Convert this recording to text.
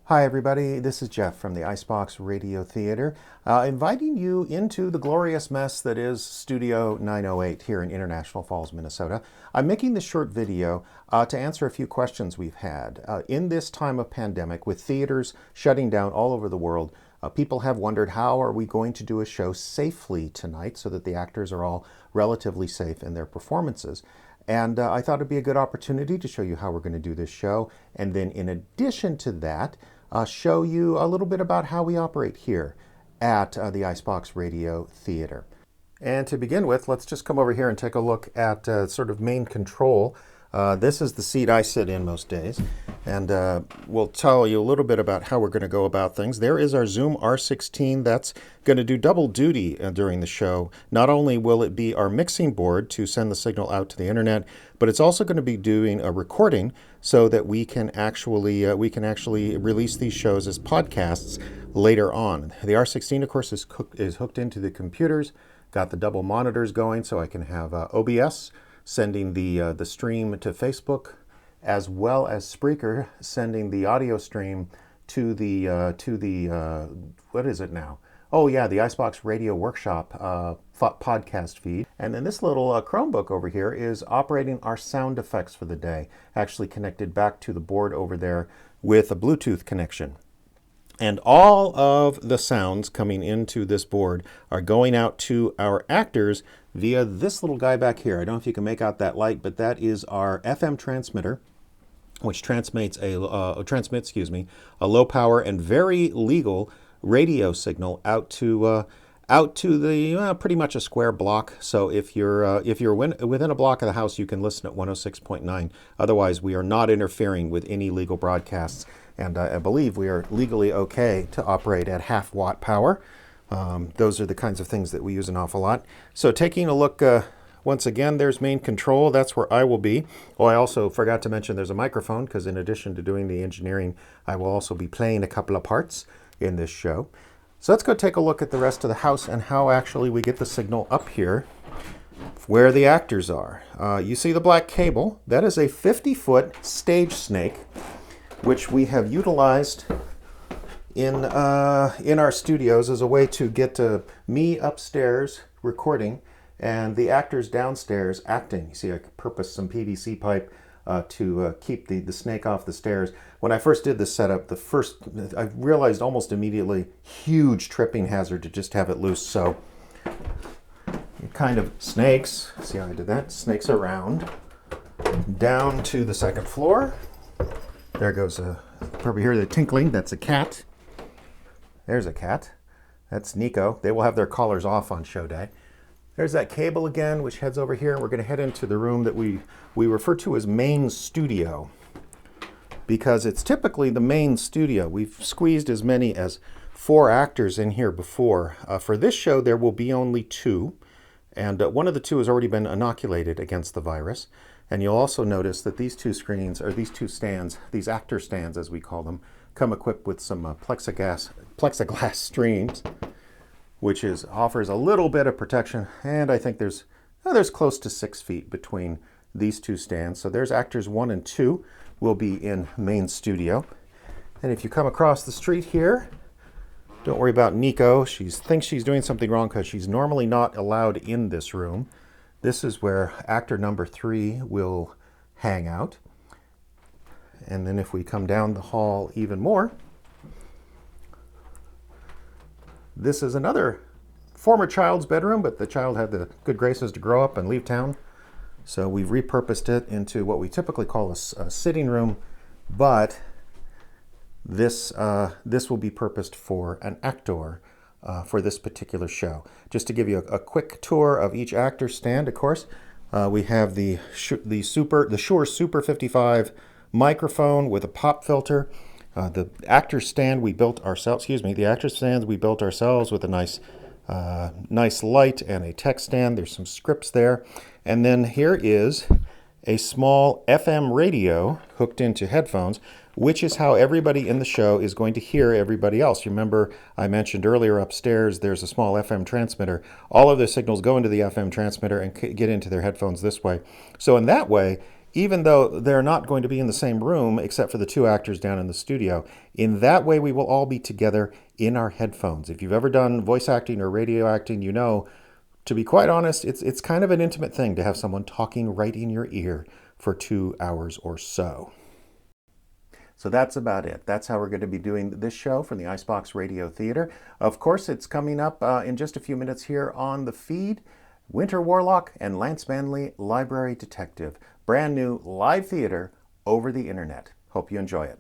Hi everybody, this is Jeff from the Icebox Radio Theater, inviting you into the glorious mess that is Studio 908 here in International Falls, Minnesota. I'm making this short video to answer a few questions we've had. In this time of pandemic, with theaters shutting down all over the world, people have wondered, how are we going to do a show safely tonight so that the actors are all relatively safe in their performances? And I thought it'd be a good opportunity to show you how we're going to do this show. And then in addition to that, show you a little bit about how we operate here at the Icebox Radio Theater. And to begin with, let's just come over here and take a look at sort of main control. This is the seat I sit in most days, and we'll tell you a little bit about how we're going to go about things. There is our Zoom R16 that's going to do double duty during the show. Not only will it be our mixing board to send the signal out to the internet, but it's also going to be doing a recording so that we can actually release these shows as podcasts later on. The R16, of course, is hooked into the computers. Got the double monitors going, so I can have OBS sending the stream to Facebook, as well as Spreaker sending the audio stream to the what is it now? Oh yeah, the Icebox Radio Workshop podcast feed. And then this little Chromebook over here is operating our sound effects for the day, actually connected back to the board over there with a Bluetooth connection. And all of the sounds coming into this board are going out to our actors via this little guy back here. I don't know if you can make out that light, but that is our FM transmitter, which transmits a low power and very legal radio signal out to the pretty much a square block. So if you're within a block of the house, you can listen at 106.9. Otherwise, we are not interfering with any legal broadcasts. And I believe we are legally okay to operate at half-watt power. Those are the kinds of things that we use an awful lot. So taking a look, once again, there's main control. That's where I will be. Oh, I also forgot to mention there's a microphone, because in addition to doing the engineering, I will also be playing a couple of parts in this show. So let's go take a look at the rest of the house and how actually we get the signal up here where the actors are. You see the black cable? That is a 50-foot stage snake, which we have utilized in our studios as a way to get me upstairs recording and the actors downstairs acting. You see, I purposed some PVC pipe to keep the snake off the stairs. When I first did this setup, I realized almost immediately, huge tripping hazard to just have it loose. So kind of snakes, see how I did that? Snakes around, down to the second floor. There goes probably hear the tinkling. That's a cat. There's a cat. That's Nico. They will have their collars off on show day. There's that cable again, which heads over here. We're going to head into the room that we refer to as main studio, because it's typically the main studio. We've squeezed as many as 4 actors in here before. For this show, there will be only 2, and one of the 2 has already been inoculated against the virus. And you'll also notice that these 2 screens, or these 2 stands, these actor stands as we call them, come equipped with some plexiglass streams, which offers a little bit of protection. And I think there's close to 6 feet between these 2 stands. So there's actors 1 and 2 will be in main studio. And if you come across the street here, don't worry about Nico. She thinks she's doing something wrong because she's normally not allowed in this room. This is where actor number 3 will hang out. And then if we come down the hall even more, this is another former child's bedroom, but the child had the good graces to grow up and leave town. So we've repurposed it into what we typically call a sitting room, but this will be purposed for an actor for this particular show. Just to give you a quick tour of each actor stand, of course, we have the Shure Super 55 microphone with a pop filter. The actor stand we built ourselves. The actor stands we built ourselves with a nice light and a tech stand. There's some scripts there, and then here is a small FM radio hooked into headphones, which is how everybody in the show is going to hear everybody else. You remember I mentioned earlier upstairs there's a small FM transmitter. All of the signals go into the FM transmitter and get into their headphones this way. So in that way, even though they're not going to be in the same room except for the two actors down in the studio. In that way, we will all be together in our headphones. If you've ever done voice acting or radio acting, you know, to be quite honest, it's kind of an intimate thing to have someone talking right in your ear for 2 hours or so. So that's about it. That's how we're going to be doing this show from the Icebox Radio Theater. Of course, it's coming up in just a few minutes here on the feed. Winter Warlock and Lance Manley, Library Detective. Brand new live theater over the internet. Hope you enjoy it.